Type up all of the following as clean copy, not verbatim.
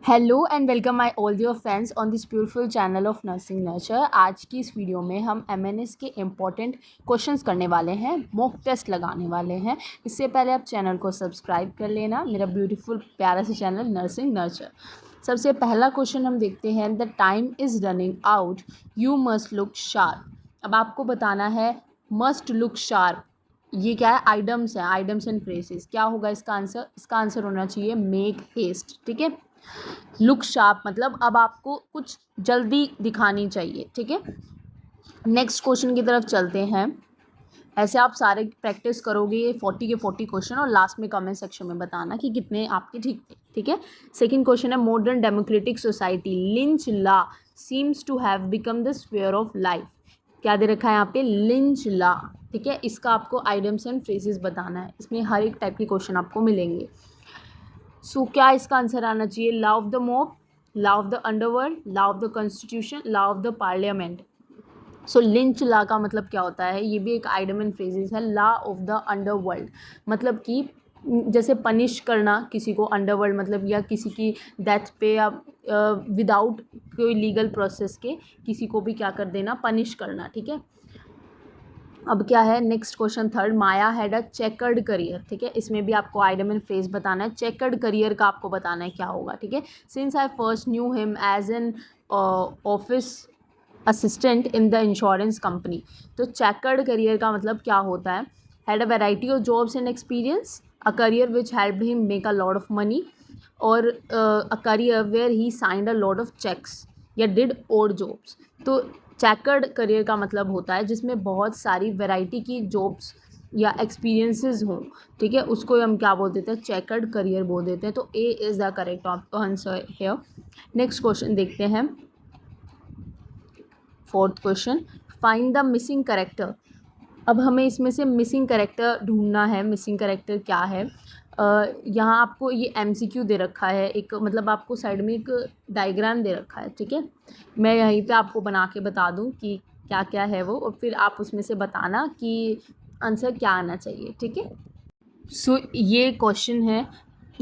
Hello and welcome my all dear friends on this beautiful channel of nursing nurture. आज की इस video में हम एमएनएस के इम्पॉर्टेंट क्वेश्चंस करने वाले हैं, मॉक टेस्ट लगाने वाले हैं। इससे पहले आप चैनल को सब्सक्राइब कर लेना, मेरा ब्यूटीफुल प्यारा सा चैनल नर्सिंग नर्चर। सबसे पहला क्वेश्चन हम देखते हैं, the time is running out, you must look sharp. अब आपको बताना है मस्ट लुक शार्प, ये क्या है? आइटम्स है, आइटम्स एंड फ्रेजेस। क्या होगा इसका आंसर? इसका आंसर होना चाहिए मेक हेस्ट। ठीक है, लुक शार्प मतलब अब आपको कुछ जल्दी दिखानी चाहिए। ठीक है, नेक्स्ट क्वेश्चन की तरफ चलते हैं। ऐसे आप सारे प्रैक्टिस करोगे, ये 40 के 40 क्वेश्चन, और लास्ट में कमेंट सेक्शन में बताना कि कितने आपके ठीक थे। ठीक है, सेकंड क्वेश्चन है, modern democratic society lynch law seems to have become the sphere of life. क्या दे रखा है यहाँ पे? Lynch law. ठीक है, इसका आपको आइटम्स एंड फ्रेजेस बताना है। इसमें हर एक टाइप के क्वेश्चन आपको मिलेंगे। सो क्या इसका आंसर आना चाहिए? Law of the mob, law of the underworld, law of the constitution, law of the parliament. So lynch law का मतलब क्या होता है? ये भी एक आइटम एंड फ्रेजेस है। लॉ ऑफ द अंडरवर्ल्ड मतलब कि जैसे पनिश करना किसी को, अंडरवर्ल्ड मतलब, या किसी की डेथ पे या विदाउट कोई लीगल प्रोसेस के किसी को भी क्या कर देना, पनिश करना। ठीक है, अब क्या है next question third, Maya had a chequered career. ठीक है, इसमें भी आपको आइटम एंड फ्रेज बताना है। चेकर्ड करियर का आपको बताना है क्या होगा। ठीक है, since I first knew him as an office assistant in the insurance company. तो चेकर्ड करियर का मतलब क्या होता है? Had a variety of jobs and experience, a career which helped him make a lot of money, or a career where he signed a lot of cheques या did odd jobs. तो chequered career का मतलब होता है जिसमें बहुत सारी variety की जॉब्स या एक्सपीरियंसेस हों। ठीक है, उसको हम क्या बोल देते हैं? चेकर्ड करियर बोल देते हैं। तो ए is the correct answer here. Next question देखते हैं, fourth question, find the missing character. अब हमें इसमें से मिसिंग करेक्टर ढूंढना है। मिसिंग करेक्टर क्या है? यहाँ आपको ये एमसीक्यू दे रखा है, एक मतलब आपको साइड में एक डायग्राम दे रखा है। ठीक है, मैं यहीं पे आपको बना के बता दूँ कि क्या क्या है वो, और फिर आप उसमें से बताना कि आंसर क्या आना चाहिए। ठीक है, सो ये क्वेश्चन है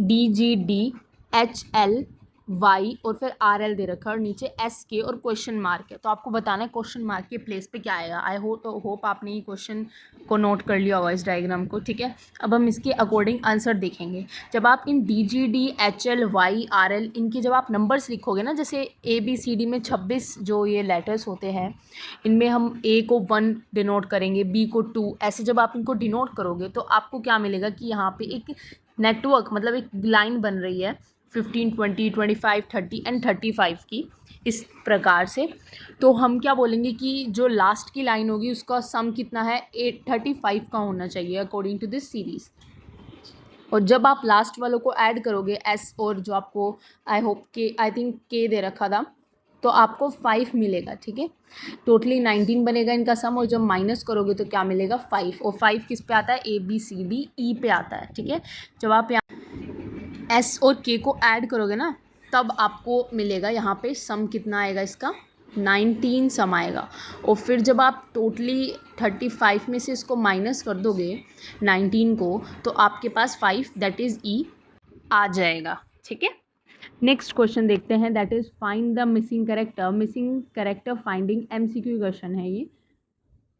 DGDHL वाई और फिर RL दे रखा है, और नीचे SK और क्वेश्चन मार्क है। तो आपको बताना है क्वेश्चन मार्क के प्लेस पे क्या आएगा। आई होप आपने ये क्वेश्चन को नोट कर लिया होगा, इस डायग्राम को। ठीक है, अब हम इसके अकॉर्डिंग आंसर देखेंगे। जब आप इन DGDHL YRL इनके जब आप नंबर्स लिखोगे ना, जैसे ABCD में 26 जो ये लेटर्स होते हैं, इनमें हम A को 1 डिनोट करेंगे, B को 2, ऐसे जब आप इनको डिनोट करोगे तो आपको क्या मिलेगा कि यहाँ पे एक नेटवर्क मतलब एक लाइन बन रही है 15, 20, 25, 30 एंड 35 की, इस प्रकार से। तो हम क्या बोलेंगे कि जो लास्ट की लाइन होगी उसका सम कितना है? 835 का होना चाहिए अकॉर्डिंग टू दिस सीरीज़। और जब आप लास्ट वालों को ऐड करोगे S और जो आपको आई थिंक K दे रखा था, तो आपको 5 मिलेगा। ठीक है, टोटली 19 बनेगा इनका सम, और जब माइनस करोगे तो क्या मिलेगा? 5। और 5 किस पे आता है? ABCDE पे आता है। ठीक है, जब आप यहाँ S और K को ऐड करोगे ना, तब आपको मिलेगा यहाँ पे सम कितना आएगा इसका? 19 सम आएगा। और फिर जब आप टोटली 35 में से इसको माइनस कर दोगे 19 को, तो आपके पास 5 दैट इज़ E आ जाएगा। ठीक है, नेक्स्ट क्वेश्चन देखते हैं, that is find the missing character. Missing character finding MCQ question है ये।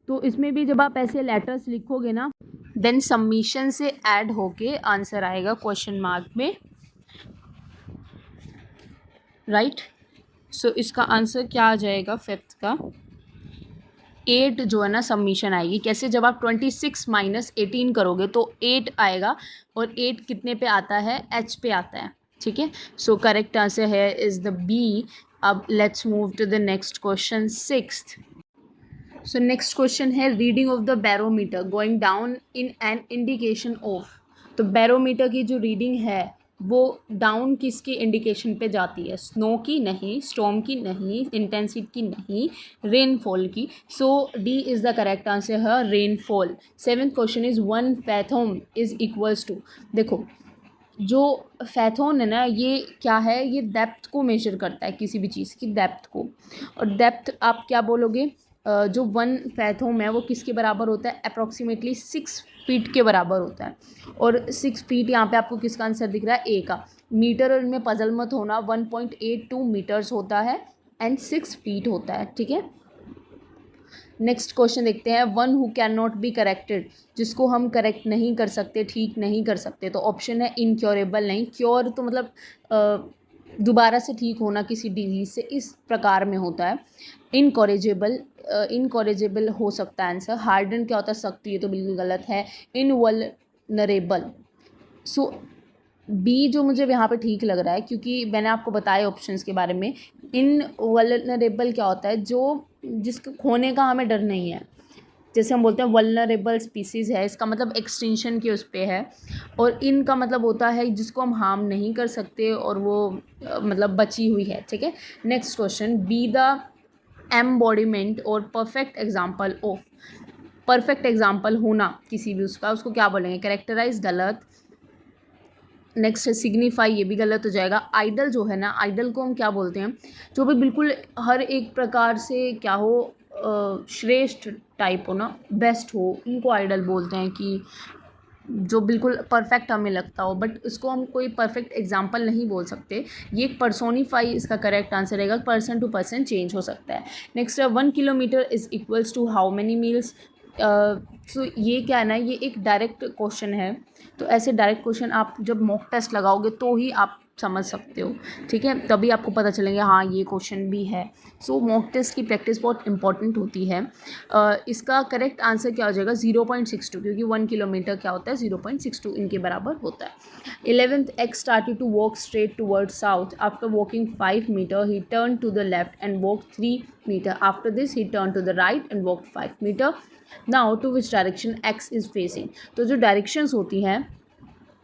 तो इसमें भी जब आप ऐसे लेटर्स लिखोगे ना, देन सबमिशन से ऐड होके आंसर आएगा क्वेश्चन मार्क में, राइट। सो इसका आंसर क्या आ जाएगा? फिफ्थ का 8 जो है ना सबमिशन आएगी। कैसे? जब आप 26 माइनस 18 करोगे तो 8 आएगा, और 8 कितने पे आता है? H पे आता है। ठीक है, सो करेक्ट आंसर है इज़ द B। अब let's move to the next question, sixth. So next question है, reading of the barometer going down in an indication of. तो बैरोमीटर की जो रीडिंग है वो डाउन किसकी इंडिकेशन पे जाती है? स्नो की नहीं, स्टॉर्म की नहीं, इंटेंसिटी की नहीं, रेनफॉल की। So D is the correct answer है rainfall. Seventh question is 1 fathom is equals to. देखो, जो फैथोन है ना, ये क्या है? ये डेप्थ को मेजर करता है, किसी भी चीज़ की डेप्थ को। और डेप्थ आप क्या बोलोगे? जो 1 फैथोम है वो किसके बराबर होता है, अप्रॉक्सीमेटली 6 फीट के बराबर होता है। और 6 फीट यहाँ पे आपको किसका आंसर दिख रहा है, ए का। मीटर और इनमें पजल मत होना, 1.82 मीटर्स होता है एंड 6 फीट होता है, ठीक है। नेक्स्ट क्वेश्चन देखते हैं, one who can not be corrected, जिसको हम करेक्ट नहीं कर सकते, ठीक नहीं कर सकते। तो ऑप्शन है इनक्योरेबल, नहीं, क्योर तो मतलब दोबारा से ठीक होना किसी डिजीज से, इस प्रकार में होता है। इनकॉरेजेबल, इनकॉरेजेबल हो सकता है आंसर। हार्डन क्या होता है, सख्त, ये तो बिल्कुल गलत है। इनवल्नरेबल, सो बी जो मुझे यहाँ पे ठीक लग रहा है, क्योंकि मैंने आपको बताया ऑप्शंस के बारे में। इनवल्नरेबल क्या होता है, जो जिसके खोने का हमें डर नहीं है। जैसे हम बोलते हैं वल्नरेबल स्पीसीज़ है, इसका मतलब एक्सटिंक्शन के उस पे है। और इन का मतलब होता है जिसको हम हार्म नहीं कर सकते और वो मतलब बची हुई है, ठीक है। Next question, B the embodiment or perfect example of, perfect example होना किसी भी उसका, उसको क्या बोलेंगे, कैरेक्टराइज, गलत। नेक्स्ट है सिग्निफाई, ये भी गलत हो जाएगा। आइडल जो है ना, आइडल को हम क्या बोलते हैं, जो भी बिल्कुल हर एक प्रकार से क्या हो, श्रेष्ठ टाइप हो ना, बेस्ट हो, उनको आइडल बोलते हैं। कि जो बिल्कुल परफेक्ट हमें लगता हो, बट उसको हम कोई परफेक्ट एग्जाम्पल नहीं बोल सकते। ये पर्सोनीफाई इसका करेक्ट आंसर रहेगा, पर्सन टू पर्सन चेंज हो सकता है। नेक्स्ट है 1 kilometre is equals to how many miles. So ये क्या है ना, ये एक डायरेक्ट क्वेश्चन है। तो ऐसे डायरेक्ट क्वेश्चन आप जब मॉक टेस्ट लगाओगे तो ही आप समझ सकते हो, ठीक है, तभी आपको पता चलेगा हाँ ये क्वेश्चन भी है। सो मॉक टेस्ट की प्रैक्टिस बहुत इंपॉर्टेंट होती है। इसका करेक्ट आंसर क्या हो जाएगा, 0.62, क्योंकि 1 किलोमीटर क्या होता है, 0.62 इनके बराबर होता है। 11th, X started to walk straight towards south. After walking 5 meters, he turned to the left and walked 3 meters. After this, he turned to the right and walked 5 meters. Now, to which direction X is facing? तो जो directions होती हैं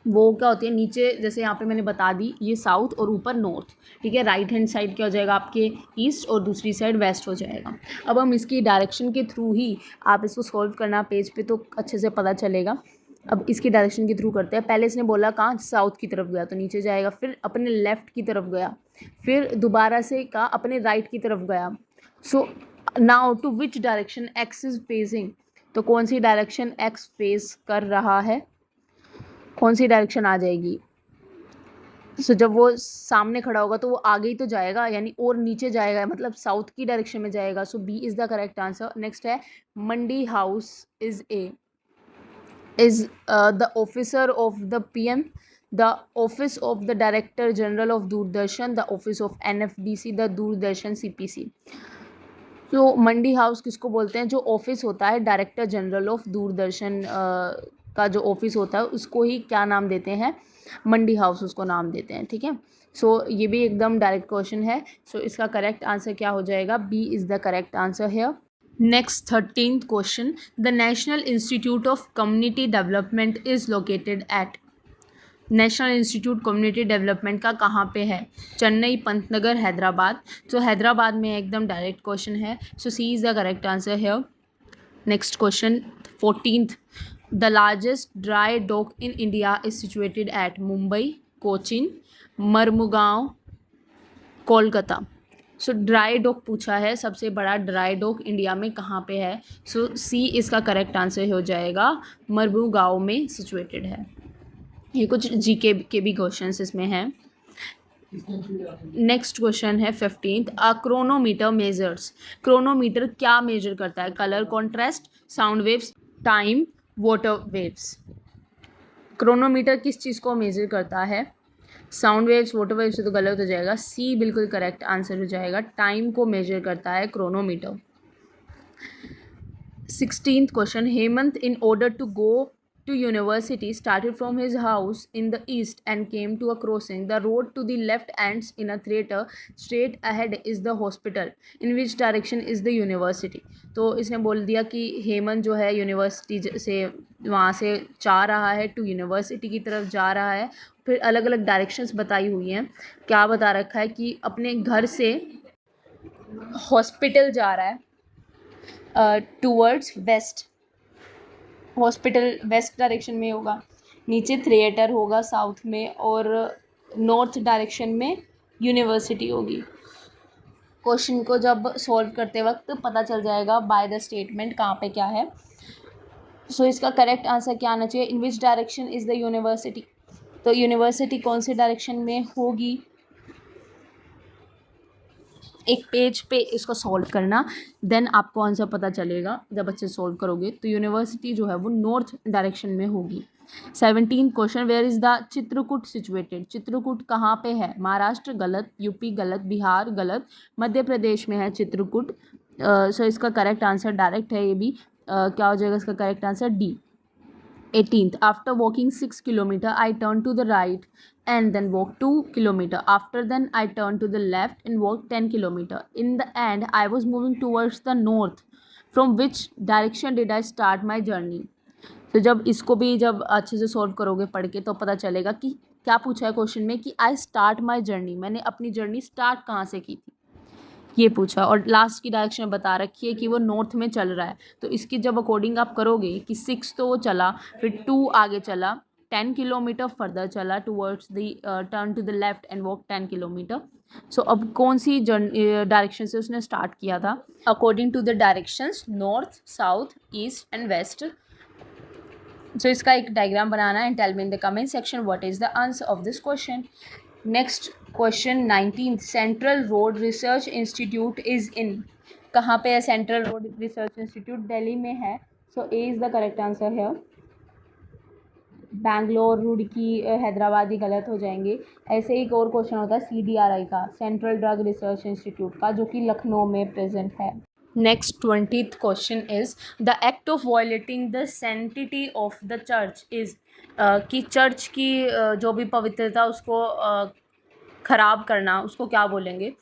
वो क्या होती है, नीचे जैसे यहाँ पे मैंने बता दी, ये साउथ और ऊपर नॉर्थ, ठीक है। राइट हैंड साइड क्या हो जाएगा आपके, ईस्ट, और दूसरी साइड वेस्ट हो जाएगा। अब हम इसकी डायरेक्शन के थ्रू ही आप इसको सॉल्व करना पेज पे तो अच्छे से पता चलेगा। अब इसकी डायरेक्शन के थ्रू करते हैं। पहले इसने बोला कहाँ, साउथ की तरफ गया तो नीचे जाएगा, फिर अपने लेफ़्ट की तरफ गया, फिर दोबारा से कहा अपने राइट की तरफ गया। So now to which direction X is facing, तो कौन सी डायरेक्शन एक्स फेस कर रहा है, कौन सी डायरेक्शन आ जाएगी। सो जब वो सामने खड़ा होगा तो वो आगे ही तो जाएगा, यानी और नीचे जाएगा, मतलब साउथ की डायरेक्शन में जाएगा। So B is the correct answer. Next है Mandi House is the officer of the PM, the office of the director general of Doordarshan, the office of NFDC, the Doordarshan CPC. तो मंडी हाउस किसको बोलते हैं, जो ऑफिस होता है डायरेक्टर जनरल ऑफ दूरदर्शन का जो ऑफिस होता है उसको ही क्या नाम देते हैं, मंडी हाउस उसको नाम देते हैं, ठीक है। सो ये भी एकदम डायरेक्ट क्वेश्चन है। सो इसका करेक्ट आंसर क्या हो जाएगा, B is the correct answer है। Next 13th question, the national institute of community development is located at, national institute community development का कहाँ पे है, चेन्नई, पंतनगर, हैदराबाद। तो हैदराबाद में एकदम डायरेक्ट क्वेश्चन है। So C is the correct answer है। Next question 14th, the largest dry dock in India is situated at Mumbai, Cochin, Marmugao, Kolkata. So dry dock पूछा है, सबसे बड़ा ड्राई डॉक इंडिया में कहाँ पे है। सो सी इसका करेक्ट आंसर हो जाएगा, मरमुगांव में सिचुएटेड है। ये कुछ जीके के भी क्वेश्चंस इसमें हैं। नेक्स्ट क्वेश्चन है 15th, अ क्रोनोमीटर मेजर्स, क्रोनोमीटर क्या मेजर करता है, colour contrast, sound waves, time, water waves. Chronometer किस चीज़ को मेजर करता है, साउंड वेव्स, वाटर वेव्स से तो गलत हो जाएगा, सी बिल्कुल करेक्ट आंसर हो जाएगा, टाइम को मेजर करता है chronometer. 16th question, Hemant in order to go to university started from his house in the east and came to a crossing. The road to the left ends in a theatre. Straight ahead is the hospital. In which direction is the university? तो इसने बोल दिया कि हेमंत जो है university से वहाँ से जा रहा है, टू यूनिवर्सिटी की तरफ जा रहा है। फिर अलग अलग डायरेक्शंस बताई हुई हैं। क्या बता रखा है कि अपने घर से हॉस्पिटल जा रहा है, towards west, hospital west direction में होगा, नीचे थिएटर होगा साउथ में, और नॉर्थ डायरेक्शन में यूनिवर्सिटी होगी। क्वेश्चन को जब सॉल्व करते वक्त पता चल जाएगा बाय द स्टेटमेंट कहाँ पे क्या है। सो इसका करेक्ट आंसर क्या आना चाहिए, in which direction is the university. तो यूनिवर्सिटी कौन से डायरेक्शन में होगी, एक पेज पे इसको सॉल्व करना, देन आपको आंसर पता चलेगा जब अच्छे सॉल्व करोगे। तो यूनिवर्सिटी जो है वो नॉर्थ डायरेक्शन में होगी। 17 question, where is the Chitrakoot situated. Chitrakoot कहाँ पे है, महाराष्ट्र गलत, यूपी गलत, बिहार गलत, मध्य प्रदेश में है चित्रकूट। सो इसका करेक्ट आंसर डायरेक्ट है ये भी। क्या हो जाएगा इसका correct answer, D. 18th, after walking 6 kilometer I turned to the right and then walked 2 kilometer. After then I turned to the left and walked 10 kilometer. In the end I was moving towards the north. From which direction did I start my journey? तो जब इसको भी जब अच्छे से solve करोगे पढ़ के तो पता चलेगा कि क्या पूछा है क्वेश्चन में, कि आई स्टार्ट माई जर्नी, मैंने अपनी जर्नी स्टार्ट कहाँ से की थी, ये पूछा। और लास्ट की डायरेक्शन बता रखी है कि वो नॉर्थ में चल रहा है। तो इसकी जब अकॉर्डिंग आप करोगे कि 6 तो वो चला, फिर 2 आगे चला, 10 किलोमीटर फर्दर चला towards the turn to the left and walk 10 kilometre. So अब कौन सी डायरेक्शन से उसने स्टार्ट किया था, according to the directions north, south, east and west. So इसका एक डायग्राम बनाना है and tell me in the comment section what is the answer of this question. Next question 19th, central road research institute is in. कहाँ पे है central road research institute, Delhi में है। So A is the correct answer है। बैंगलोर, रुड़की, हैदराबाद ही गलत हो जाएंगे। ऐसे ही एक और क्वेश्चन होता है CDRI का, सेंट्रल ड्रग रिसर्च इंस्टीट्यूट का, जो कि लखनऊ में प्रेजेंट है। Next 20th question is the act of violating the sanctity of the church is. कि चर्च की जो भी पवित्रता उसको ख़राब करना, उसको क्या बोलेंगे।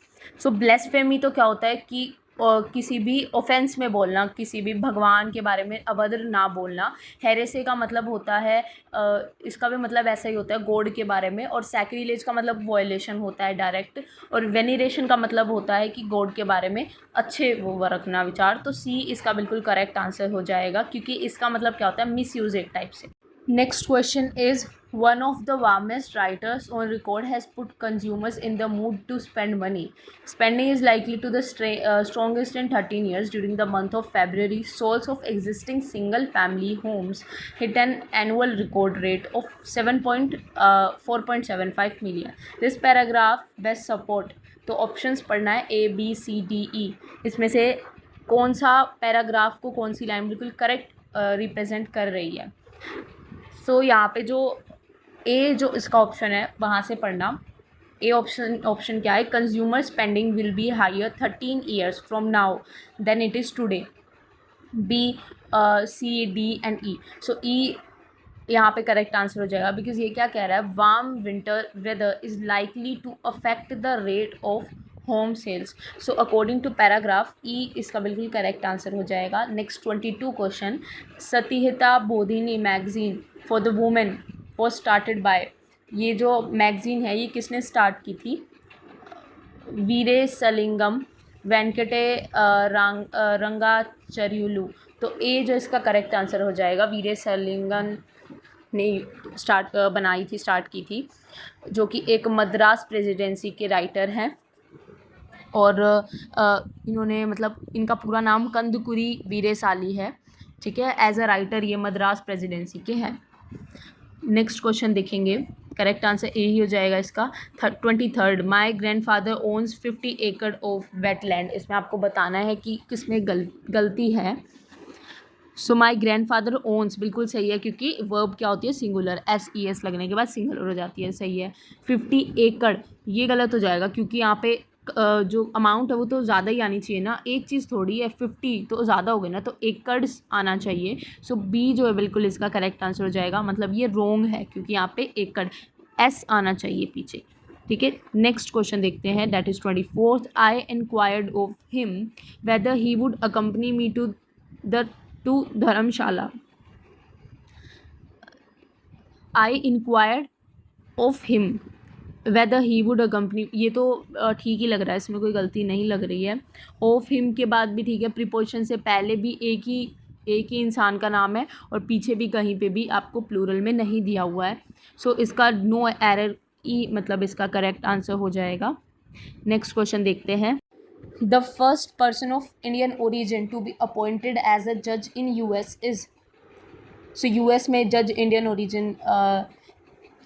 सो ब्लेस्फेमी तो क्या होता है कि किसी भी ऑफेंस में बोलना, किसी भी भगवान के बारे में अभद्र ना बोलना। हेरेसे का मतलब होता है इसका भी मतलब ऐसा ही होता है गॉड के बारे में। और सैक्रिलेज का मतलब वायलेशन होता है डायरेक्ट। और वेनिरेशन का मतलब होता है कि गॉड के बारे में अच्छे वो रखना विचार। तो सी इसका बिल्कुल करेक्ट आंसर हो जाएगा, क्योंकि इसका मतलब क्या होता है, मिस यूज एक टाइप से। Next question is, one of the warmest writers on record has put consumers in the mood to spend money. Spending is likely to the strongest in 13 years. During the month of February, sales of existing single-family homes hit an annual record rate of 4.75 million. This paragraph best support. तो options पढ़ना है A, B, C, D, E। इसमें से कौन सा paragraph को कौन सी line बिल्कुल करेक्ट रिप्रेजेंट कर रही है। सो यहाँ पे जो ए जो इसका ऑप्शन है वहाँ से पढ़ना। ए ऑप्शन क्या है, consumer spending will be higher 13 years from now then it is today. B, C, D and E. So E यहाँ पे करेक्ट आंसर हो जाएगा, बिकॉज ये क्या कह रहा है, warm winter weather is likely to affect the rate of home sales. So according to paragraph E इसका बिल्कुल करेक्ट आंसर हो जाएगा। Next 22 question, Satihita Bodhini magazine for the women was started by. ये जो मैगजीन है ये किसने स्टार्ट की थी, वीरेसलिंगम, वेंकटे रंगाचर्युलू। तो ए जो इसका करेक्ट आंसर हो जाएगा, वीरेसलिंगम ने स्टार्ट की थी, जो कि एक मद्रास प्रेसिडेंसी के राइटर हैं। और इन्होंने मतलब इनका पूरा नाम कंदकुरी वीरेसाली है, ठीक है। एज अ राइटर ये मद्रास प्रेसिडेंसी के हैं। नेक्स्ट क्वेश्चन देखेंगे, करेक्ट आंसर ए ही हो जाएगा इसका। 23rd, माई ग्रैंडफादर ओन्स 50 एकड़ ऑफ वेटलैंड। इसमें आपको बताना है कि किसमें गलती है। सो माई ग्रैंडफादर ओन्स बिल्कुल सही है, क्योंकि वर्ब क्या होती है, सिंगुलर, SES लगने के बाद सिंगुलर हो जाती है, सही है। 50 एकड़ ये गलत हो जाएगा, क्योंकि यहाँ पे जो अमाउंट है वो तो ज़्यादा ही आनी चाहिए ना, एक चीज़ थोड़ी है, 50 तो ज़्यादा हो गई ना, तो एकड़ आना चाहिए। सो बी जो है बिल्कुल इसका करेक्ट आंसर हो जाएगा। मतलब ये रॉन्ग है, क्योंकि यहाँ पे एकड़ S आना चाहिए पीछे, ठीक है। नेक्स्ट क्वेश्चन देखते हैं, that is 24th, I inquired of him whether he would accompany me to Dharamshala. I inquired of him whether he would accompany, ये तो ठीक ही लग रहा है, इसमें कोई गलती नहीं लग रही है। ऑफ हिम के बाद भी ठीक है, प्रीपोजिशन से पहले भी एक ही इंसान का नाम है और पीछे भी कहीं पे भी आपको प्लूरल में नहीं दिया हुआ है। सो इसका नो एरर ई मतलब इसका करेक्ट आंसर हो जाएगा। नेक्स्ट क्वेश्चन देखते हैं, the first person of Indian origin to be appointed as a जज in US is. So US में जज इंडियन ओरिजिन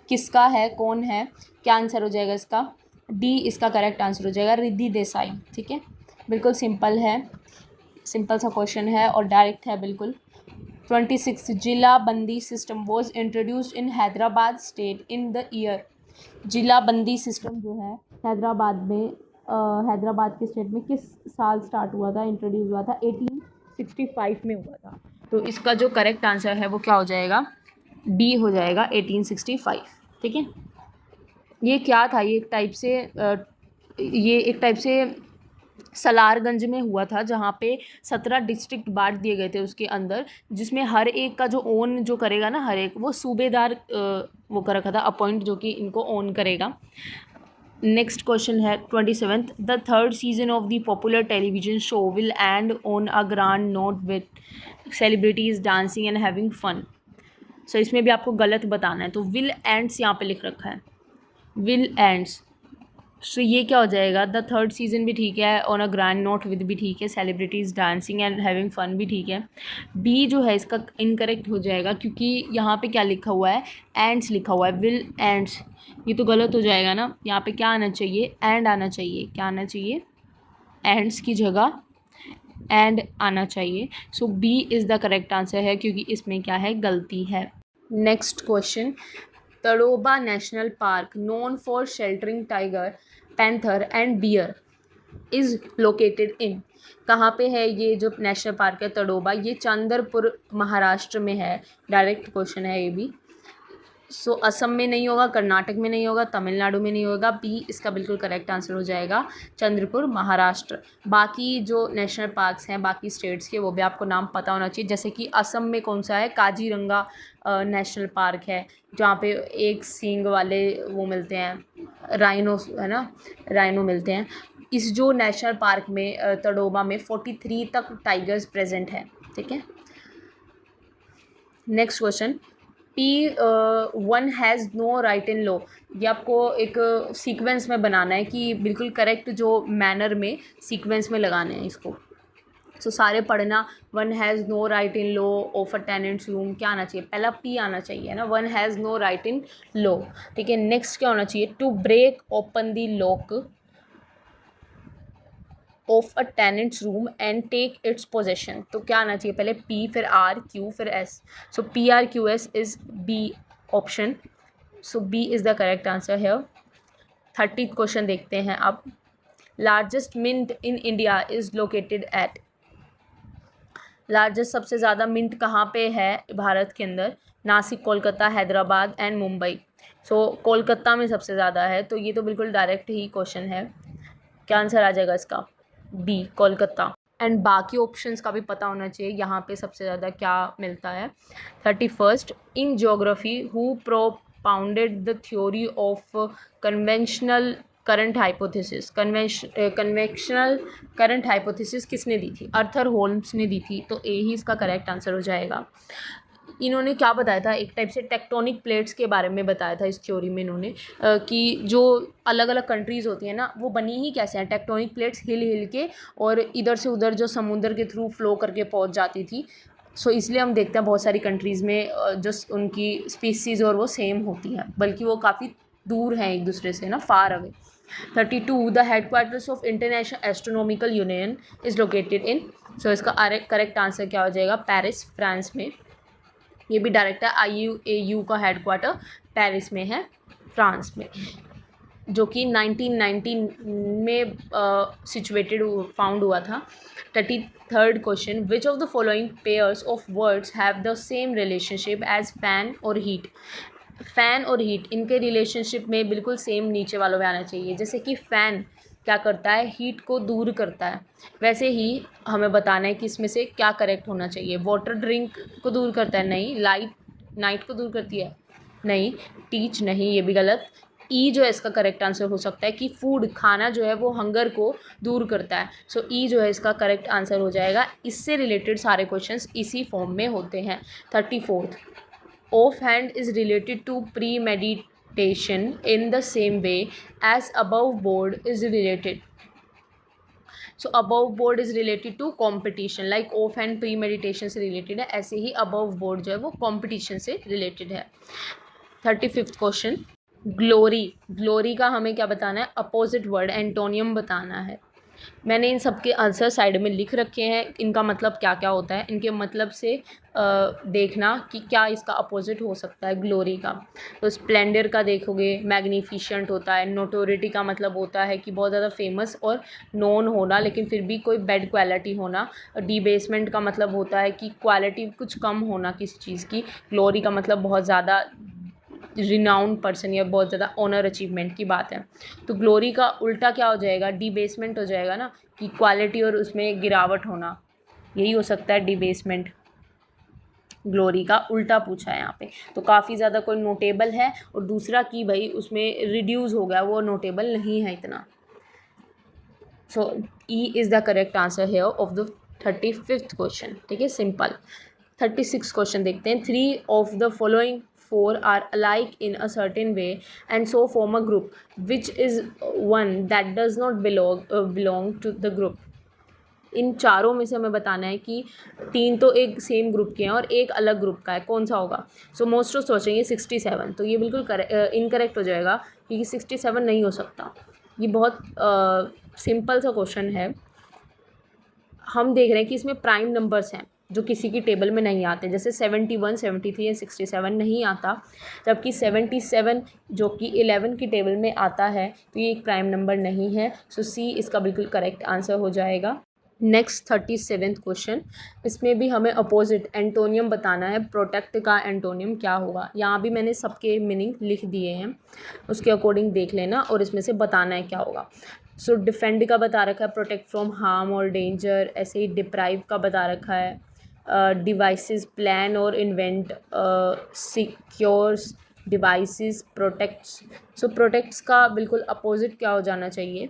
किसका है, कौन है? क्या आंसर हो जाएगा इसका? डी इसका करेक्ट आंसर हो जाएगा, रिद्धि देसाई। ठीक है, बिल्कुल सिंपल है, सिंपल सा क्वेश्चन है और डायरेक्ट है बिल्कुल। 26 जिला बंदी system was introduced in Hyderabad state in the year. जिला बंदी सिस्टम जो है हैदराबाद में हैदराबाद के स्टेट में किस साल स्टार्ट हुआ था, इंट्रोड्यूस हुआ था? 1865 में हुआ था। तो इसका जो करेक्ट आंसर है वो क्या हो जाएगा? डी हो जाएगा, 1865। ठीक है, ये क्या था? ये एक टाइप से सलारगंज में हुआ था, जहाँ पे 17 डिस्ट्रिक्ट बांट दिए गए थे उसके अंदर, जिसमें हर एक का जो ओन जो करेगा ना, हर एक वो सूबेदार वो कर रखा था अपॉइंट, जो कि इनको ओन करेगा। नेक्स्ट क्वेश्चन है 27th the third season of the popular television show will end on a grand note with celebrities dancing and having fun. So इसमें भी आपको गलत बताना है, तो विल एंड्स यहाँ पे लिख रखा है, विल एंड्स। सो ये क्या हो जाएगा? द थर्ड सीजन भी ठीक है, on a grand note with भी ठीक है, celebrities dancing and having fun भी ठीक है। बी जो है इसका इनकरेक्ट हो जाएगा, क्योंकि यहाँ पे क्या लिखा हुआ है? एंड्स लिखा हुआ है, विल एंड्स। ये तो गलत हो जाएगा ना, यहाँ पे क्या आना चाहिए? एंड आना चाहिए। क्या आना चाहिए? एंड्स की जगह एंड आना चाहिए। So B is the correct answer है, क्योंकि इसमें क्या है? गलती है। Next question, Tadoba national park known for sheltering tiger, panther and bear is located in. कहाँ पे है ये जो नेशनल पार्क है तड़ोबा? ये चंद्रपुर महाराष्ट्र में है। डायरेक्ट क्वेश्चन है ये भी। सो असम में नहीं होगा, कर्नाटक में नहीं होगा, तमिलनाडु में नहीं होगा। बी इसका बिल्कुल करेक्ट आंसर हो जाएगा, चंद्रपुर महाराष्ट्र। बाकी जो नेशनल पार्क्स हैं बाकी स्टेट्स के, वो भी आपको नाम पता होना चाहिए। जैसे कि असम में कौन सा है? काजीरंगा नेशनल पार्क है, जहाँ पे एक सींग वाले वो मिलते हैं, राइनो है ना, राइनो मिलते हैं। इस जो नेशनल पार्क में तड़ोबा में 43 तक टाइगर्स प्रेजेंट हैं। ठीक है, next question, P1 has no right in law. ये आपको एक सीक्वेंस में बनाना है कि बिल्कुल करेक्ट जो मैनर में सीक्वेंस में लगाने हैं इसको। सो सारे पढ़ना। 1 has no right in law of a tenant's room, क्या आना चाहिए? पहला P आना चाहिए ना, 1 has no right in law. ठीक है, नेक्स्ट क्या होना चाहिए? To break open the lock of a tenant's room and take its possession. तो क्या आना चाहिए? पहले P, फिर R, Q, फिर S। So PRQS is B option. So B is the correct answer है। 30th क्वेश्चन देखते हैं अब। Largest mint in India is located at. Largest सबसे ज़्यादा मिंट कहाँ पे है भारत के अंदर? नासिक, कोलकाता, हैदराबाद एंड मुंबई। सो कोलकाता में सबसे ज़्यादा है, तो ये तो बिल्कुल डायरेक्ट ही क्वेश्चन है। क्या आंसर आ जाएगा इसका? बी, कोलकाता। एंड बाकी ऑप्शंस का भी पता होना चाहिए यहाँ पे सबसे ज़्यादा क्या मिलता है। 31st in geography who propounded the theory of conventional current hypothesis. Conventional current hypothesis किसने दी थी? आर्थर होल्म्स ने दी थी, तो ए ही इसका करेक्ट आंसर हो जाएगा। इन्होंने क्या बताया था? एक टाइप से टेक्टोनिक प्लेट्स के बारे में बताया था इस थ्योरी में इन्होंने, कि जो अलग अलग कंट्रीज़ होती हैं ना, वो बनी ही कैसे हैं? टेक्टोनिक प्लेट्स हिल हिल के और इधर से उधर जो समुद्र के थ्रू फ्लो करके पहुंच जाती थी। सो इसलिए हम देखते हैं बहुत सारी कंट्रीज़ में जो उनकी स्पीसीज़ और वो सेम होती हैं, बल्कि वो काफ़ी दूर हैं एक दूसरे से ना, far away. 32 the headquarters of international astronomical union is located in. So इसका करेक्ट आंसर क्या हो जाएगा? पेरिस, फ्रांस में। ये भी डायरेक्ट है, IUAU का हेडक्वार्टर पेरिस में है, फ्रांस में, जो कि 1919 में सिचुएटेड फाउंड हुआ था। 33rd question, which of the following pairs of words have the same relationship as fan और हीट। फ़ैन और हीट, इनके रिलेशनशिप में बिल्कुल सेम नीचे वालों में आना चाहिए। जैसे कि फ़ैन क्या करता है? हीट को दूर करता है। वैसे ही हमें बताना है कि इसमें से क्या करेक्ट होना चाहिए। वाटर ड्रिंक को दूर करता है? नहीं। लाइट नाइट को दूर करती है? नहीं। टीच? नहीं, ये भी गलत। ई जो है इसका करेक्ट आंसर हो सकता है कि फूड, खाना जो है वो हंगर को दूर करता है। सो ई जो है इसका करेक्ट आंसर हो जाएगा। इससे रिलेटेड सारे क्वेश्चंस इसी फॉर्म में होते हैं। 34th offhand is related to premeditation in the same way as above board is related. So above board is related to competition, like of and premeditation से रिलेटेड है, ऐसे ही अबव बोर्ड जो है वो कॉम्पिटिशन से रिलेटेड है। 35th question, glory. ग्लोरी का हमें क्या बताना है? अपोजिट वर्ड, एंटोनियम बताना है। मैंने इन सब के आंसर साइड में लिख रखे हैं, इनका मतलब क्या क्या होता है, इनके मतलब से देखना कि क्या इसका अपोजिट हो सकता है ग्लोरी का। तो स्प्लेंडर का देखोगे मैग्निफिशेंट होता है। नोटोरिटी का मतलब होता है कि बहुत ज़्यादा फेमस और नोन होना लेकिन फिर भी कोई बैड क्वालिटी होना। डिबेसमेंट का मतलब होता है कि क्वालिटी कुछ कम होना किसी चीज़ की। ग्लोरी का मतलब बहुत ज़्यादा रिनाउंड पर्सन या बहुत ज़्यादा ऑनर अचीवमेंट की बात है। तो ग्लोरी का उल्टा क्या हो जाएगा? डिबेसमेंट हो जाएगा ना, कि क्वालिटी और उसमें गिरावट होना, यही हो सकता है डिबेसमेंट। ग्लोरी का उल्टा पूछा है यहाँ पे, तो काफ़ी ज़्यादा कोई नोटेबल है और दूसरा कि भाई उसमें रिड्यूस हो गया, वो नोटेबल नहीं है इतना। So E is the correct answer here of the 35th question. ठीक है, सिंपल। 36 क्वेश्चन देखते हैं। 3 of the following 4 are alike in a certain way and so form a group, which is one that does not belong to the group. इन चारों में से हमें बताना है कि 3 तो एक सेम ग्रुप के हैं और एक अलग ग्रुप का है, कौन सा होगा? सो मोस्ट ऑफ सोचेंगे 67, तो ये बिल्कुल इनकरेक्ट हो जाएगा क्योंकि 67 नहीं हो सकता। ये बहुत सिंपल सा क्वेश्चन है। हम देख रहे हैं कि इसमें प्राइम नंबर्स हैं जो किसी की टेबल में नहीं आते, जैसे 71, 73 या 67 नहीं आता, जबकि 77 जो कि 11 की टेबल में आता है, तो ये एक प्राइम नंबर नहीं है। सो सी इसका बिल्कुल करेक्ट आंसर हो जाएगा। नेक्स्ट 37th क्वेश्चन, इसमें भी हमें अपोजिट एंटोनियम बताना है। प्रोटेक्ट का एंटोनियम क्या होगा? यहाँ भी मैंने सबके मीनिंग लिख दिए हैं, उसके अकॉर्डिंग देख लेना और इसमें से बताना है क्या होगा। सो डिफेंड का बता रखा है, प्रोटेक्ट फ्रॉम हार्म और डेंजर। ऐसे ही डिप्राइव का बता रखा है, डिवाइसेस प्लान और इन्वेंट, सिक्योर्स डिवाइसेस, प्रोटेक्ट्स। सो प्रोटेक्ट्स का बिल्कुल अपोजिट क्या हो जाना चाहिए?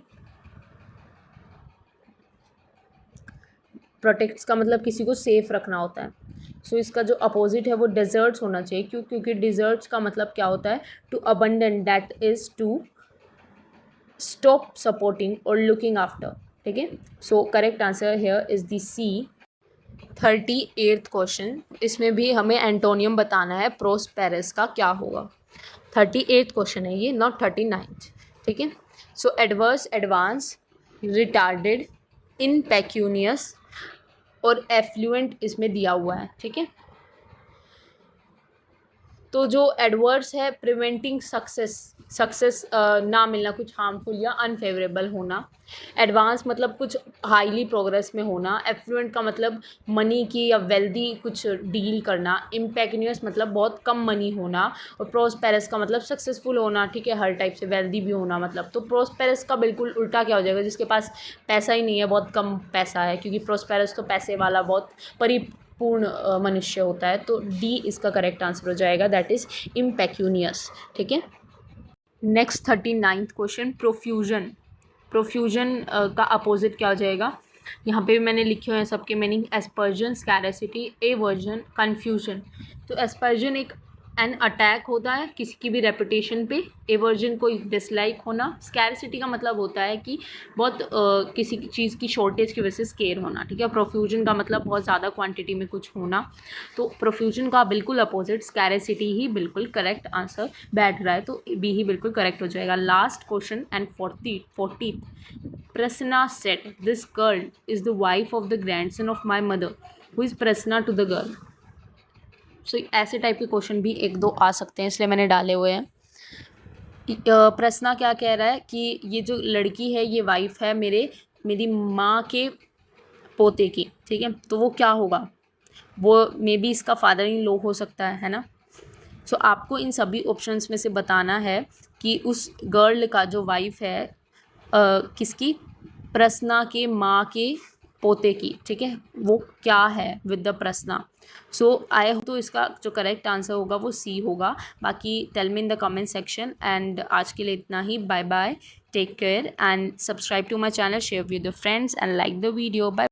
प्रोटेक्ट्स का मतलब किसी को सेफ़ रखना होता है। सो इसका जो अपोजिट है वो डिज़र्ट्स होना चाहिए। क्यों? क्योंकि डिज़र्ट्स का मतलब क्या होता है? To abandon, that is to stop supporting or looking after. ठीक है, so correct answer here is the C. 38th question, इसमें भी हमें एंटोनियम बताना है। प्रोस्पेरस का क्या होगा? 38th क्वेश्चन है ये, नॉट 39th। ठीक है, सो एडवर्स, एडवांस, रिटार्डेड, इनपेक्यूनियस और एफ्लुएंट इसमें दिया हुआ है। ठीक है, तो जो एडवर्स है, प्रिवेंटिंग सक्सेस ना मिलना, कुछ हार्मफुल या अनफेवरेबल होना। एडवांस मतलब कुछ हाईली प्रोग्रेस में होना। एफ्लुएंट का मतलब मनी की या वेल्दी कुछ डील करना। इम्पेक्यूनियस मतलब बहुत कम मनी होना। और प्रोस्पेरस का मतलब सक्सेसफुल होना। ठीक है, हर टाइप से वेल्दी भी होना मतलब। तो प्रोस्पेरस का बिल्कुल उल्टा क्या हो जाएगा? जिसके पास पैसा ही नहीं है, बहुत कम पैसा है, क्योंकि प्रोस्पेरस तो पैसे वाला बहुत पूर्ण मनुष्य होता है। तो डी इसका करेक्ट आंसर हो जाएगा, दैट इज़ इम्पेक्यूनियस। ठीक है, next 39th question, profusion. Profusion का अपोजिट क्या हो जाएगा? यहाँ पे भी मैंने लिखे हुए हैं सबके meaning. Aspersion, scarcity, aversion, confusion. तो एस्पर्जन एक एन अटैक होता है किसी की भी रेपुटेशन पे। एवर्जन कोई डिसलाइक होना। स्कैरसिटी का मतलब होता है कि बहुत किसी चीज़ की शॉर्टेज की वजह से स्केर होना। ठीक है, प्रोफ्यूजन का मतलब बहुत ज़्यादा क्वांटिटी में कुछ होना। तो प्रोफ्यूजन का बिल्कुल अपोजिट स्कैरसिटी ही बिल्कुल करेक्ट आंसर बैठ रहा है, तो बी ही बिल्कुल करेक्ट हो जाएगा। Last question and 40th, Prasanna said this girl is the wife of the grandson of my mother, who is Prasanna to the girl. So ऐसे टाइप के क्वेश्चन भी एक दो आ सकते हैं, इसलिए मैंने डाले हुए हैं। प्रश्न क्या कह रहा है कि ये जो लड़की है ये वाइफ है मेरी माँ के पोते की। ठीक है, तो वो क्या होगा? वो मे बी इसका फादर इन लॉ हो सकता है ना। सो आपको इन सभी ऑप्शंस में से बताना है कि उस गर्ल का जो वाइफ है किसकी? प्रसन्ना के माँ के पोते की। ठीक है, वो क्या है with the Prasanna. So I hope तो इसका जो करेक्ट आंसर होगा वो सी होगा। बाकी tell me in the comment section. And आज के लिए इतना ही। Bye bye, take care and subscribe to my channel, share with your friends and like the video. Bye.